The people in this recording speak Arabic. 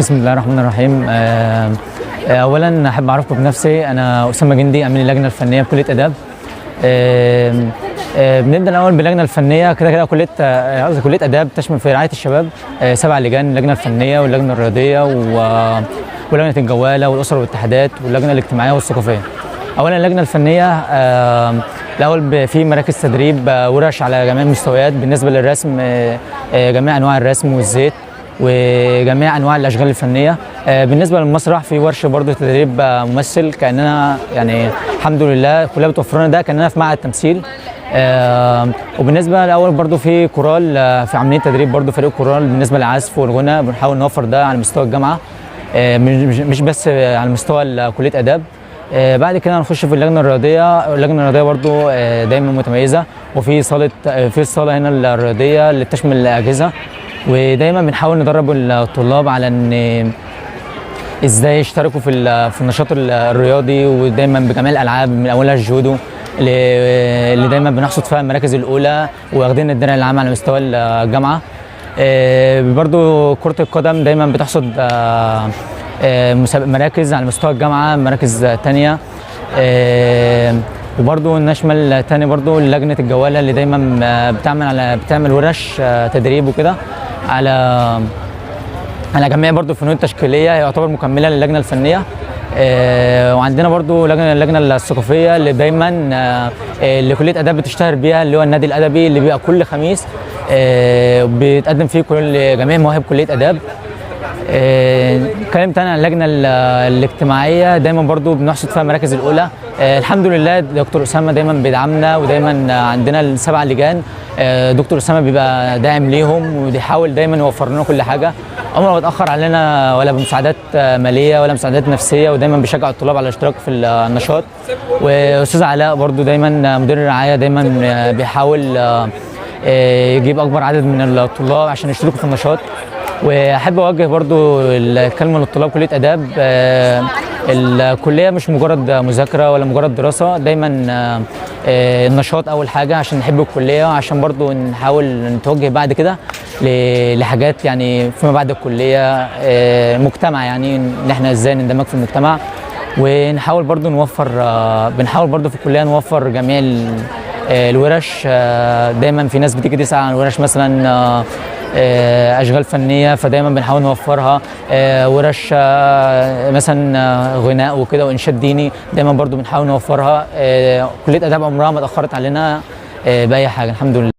بسم الله الرحمن الرحيم. اولا احب اعرفكم بنفسي. انا اسامه جندي، امين اللجنه الفنيه بكليه اداب. بنبدا الاول باللجنه الفنيه. كده كليه اداب تشمل في رعايه الشباب 7 لجان: اللجنه الفنيه واللجنه الرياضيه ولجنه الجواله والاسر والاتحادات واللجنه الاجتماعيه والثقافيه. اولا اللجنه الفنيه الاول في مراكز تدريب، ورش على جميع المستويات بالنسبه للرسم، جميع انواع الرسم والزيت وجميع انواع الاشغال الفنيه. بالنسبه للمسرح في ورشه برضه تدريب ممثل، كاننا يعني الحمد لله كلها بتوفر لنا ده كاننا في معهد تمثيل. وبالنسبه الاول برضه في كورال، في عمليه تدريب برضه فريق كورال بالنسبه للعزف والغنى. بنحاول نوفر ده على مستوى الجامعه، مش بس على مستوى كليه اداب. بعد كده هنخش في اللجنه الرياضيه. اللجنه الرياضيه برضو دايما متميزه، وفي الصاله هنا الرياضيه اللي بتشمل الاجهزه، ودايما بنحاول ندرب الطلاب على ان ازاي يشتركوا في النشاط الرياضي، ودايما بجميع الالعاب من اولها الجودو اللي دايما بنحصد فيها المراكز الاولى، واخدين الدرع العام على مستوى الجامعه. برضو كره القدم دايما بتحصد مراكز على مستوى الجامعه، مراكز تانية. وبرضو نشمل تاني برضو لجنه الجواله اللي دايما بتعمل ورش تدريب وكده على جميع برضو الفنون التشكيليه، يعتبر مكمله للجنه الفنيه. وعندنا برضو اللجنه الثقافيه اللي دايما اللي كليه اداب بتشتهر بيها، اللي هو النادي الادبي اللي بيبقى كل خميس بيتقدم فيه جميع مواهب كليه اداب. اتكلمت انا عن اللجنه الاجتماعيه، دايما برضو بنحصد فيها المراكز الاولى. الحمد لله دكتور اسامه دايما بيدعمنا، ودايما عندنا ال7 لجان دكتور اسامه بيبقى داعم ليهم، وبيحاول دايما يوفر لنا كل حاجه. عمره ما اتاخر علينا ولا بمساعدات ماليه ولا مساعدات نفسيه، ودايما بيشجع الطلاب على الاشتراك في النشاط. واستاذ علاء برضو دايما مدير الرعايه دايما بيحاول يجيب اكبر عدد من الطلاب عشان يشتركوا في النشاط. واحب اوجه برضو الكلمه للطلاب كليه اداب. الكليه مش مجرد مذاكره ولا مجرد دراسه، دايما النشاط اول حاجه عشان نحب الكليه، وعشان برضو نحاول نتوجه بعد كده لحاجات يعني فيما بعد الكليه، مجتمع، يعني ان احنا ازاي نندمج في المجتمع. ونحاول برضو بنحاول برضو في الكليه نوفر جميع الورش. دايما في ناس بتيجي تسأل عن ورش مثلا اشغال فنيه، فدايما بنحاول نوفرها. ورش مثلا غناء وكده وانشاد ديني، دايما برضو بنحاول نوفرها. كليه اداب عمرها ما اتاخرت علينا باي حاجه، الحمد لله.